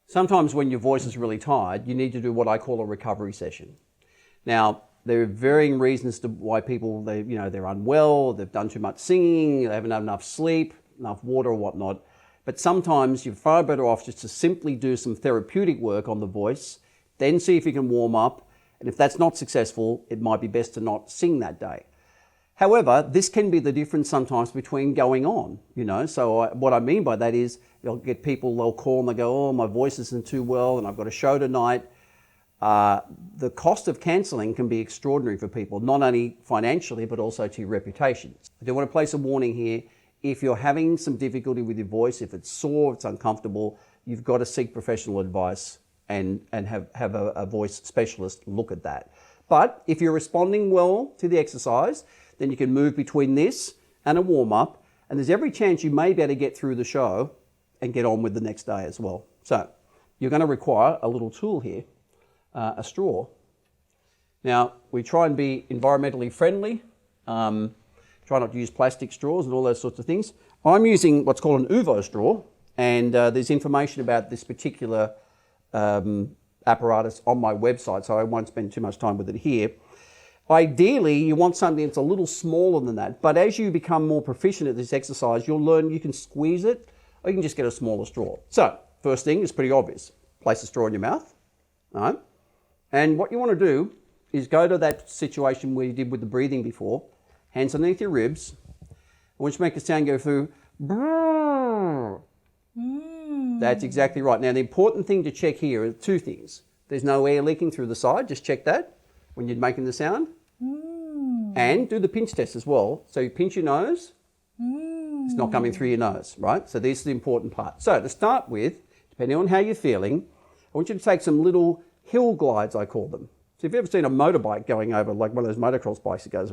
Sometimes when your voice is really tired, you need to do what I call a recovery session. Now, there are varying reasons to why people, they're unwell, they've done too much singing, they haven't had enough sleep, enough water or whatnot. But sometimes you're far better off just to simply do some therapeutic work on the voice, then see if you can warm up. And if that's not successful, it might be best to not sing that day. However, this can be the difference sometimes between going on, So what I mean by that is you'll get people, they'll call and they go, oh, my voice isn't too well and I've got a show tonight. The cost of cancelling can be extraordinary for people, not only financially, but also to your reputation. I do want to place a warning here. If you're having some difficulty with your voice, if it's sore, if it's uncomfortable, you've got to seek professional advice and have a voice specialist look at that. But if you're responding well to the exercise, then you can move between this and a warm-up, and there's every chance you may be able to get through the show and get on with the next day as well. So you're going to require a little tool here, a straw. Now, we try and be environmentally friendly, try not to use plastic straws and all those sorts of things. I'm using what's called an UVO straw, and there's information about this particular apparatus on my website, so I won't spend too much time with it here. Ideally, you want something that's a little smaller than that, but as you become more proficient at this exercise, you'll learn you can squeeze it, or you can just get a smaller straw. So, first thing is pretty obvious. Place a straw in your mouth, all right? And what you want to do is go to that situation where you did with the breathing before, hands underneath your ribs. I want you to make a sound go through. That's exactly right. Now, the important thing to check here are two things. There's no air leaking through the side, just check that when you're making the sound. And do the pinch test as well. So you pinch your nose, it's not coming through your nose, right? So this is the important part. So to start with, depending on how you're feeling, I want you to take some little hill glides, I call them. So if you've ever seen a motorbike going over, like one of those motocross bikes, it goes,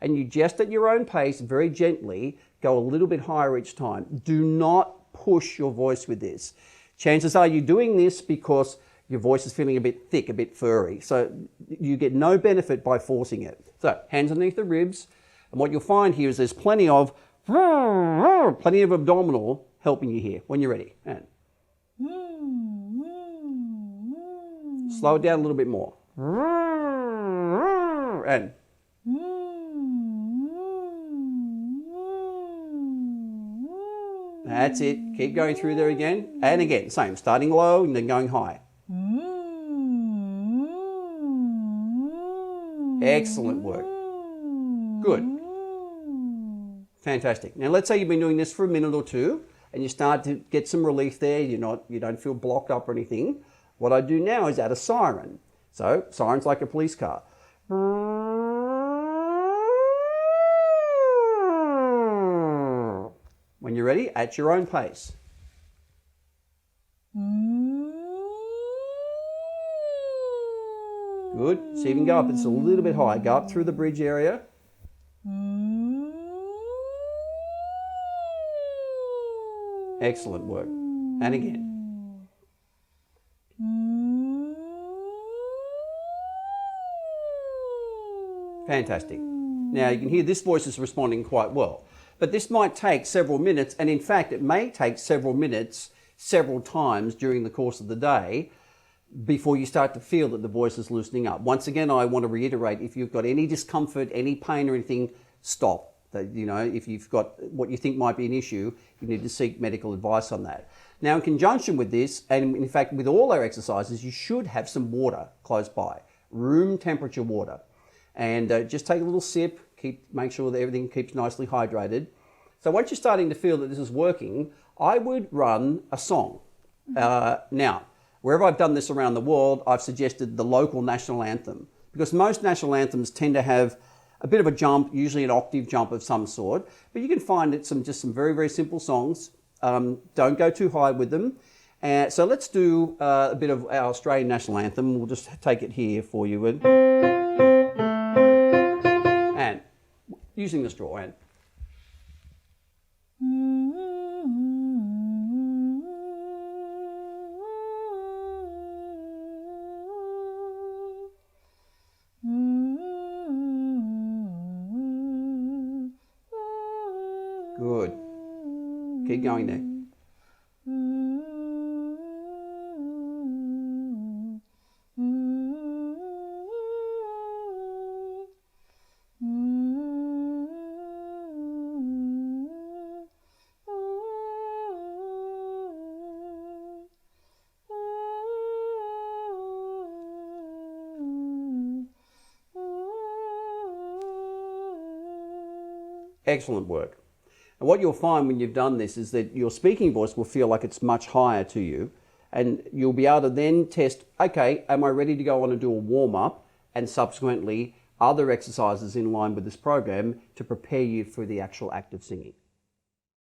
and you just at your own pace, very gently, go a little bit higher each time. Do not push your voice with this. Chances are you're doing this because your voice is feeling a bit thick, a bit furry. So you get no benefit by forcing it. So hands underneath the ribs. And what you'll find here is there's plenty of abdominal helping you here when you're ready. And slow it down a little bit more. And that's it. Keep going through there again. And again, same. Starting low and then going high. Excellent work. Good. Fantastic. Now let's say you've been doing this for a minute or two and you start to get some relief there. You don't feel blocked up or anything. What I do now is add a siren. So siren's like a police car. When you're ready, at your own pace. Good. So you can go up, it's a little bit high. Go up through the bridge area. Excellent work. And again. Fantastic. Now you can hear this voice is responding quite well. But this might take several minutes, and in fact it may take several minutes, several times during the course of the day before you start to feel that the voice is loosening up. Once again, I want to reiterate, if you've got any discomfort, any pain or anything, stop. If you've got what you think might be an issue, you need to seek medical advice on that. Now, in conjunction with this, and in fact with all our exercises, you should have some water close by, room temperature water. And just take a little sip, make sure that everything keeps nicely hydrated. So once you're starting to feel that this is working, I would run a song. Now, wherever I've done this around the world, I've suggested the local national anthem, because most national anthems tend to have a bit of a jump, usually an octave jump of some sort, but you can find it just some very, very simple songs. Don't go too high with them. So let's do a bit of our Australian national anthem. We'll just take it here for you. And using the straw. And Good. Keep going there. Excellent work. And what you'll find when you've done this is that your speaking voice will feel like it's much higher to you, and you'll be able to then test, okay, am I ready to go on and do a warm-up, and subsequently other exercises in line with this program to prepare you for the actual act of singing.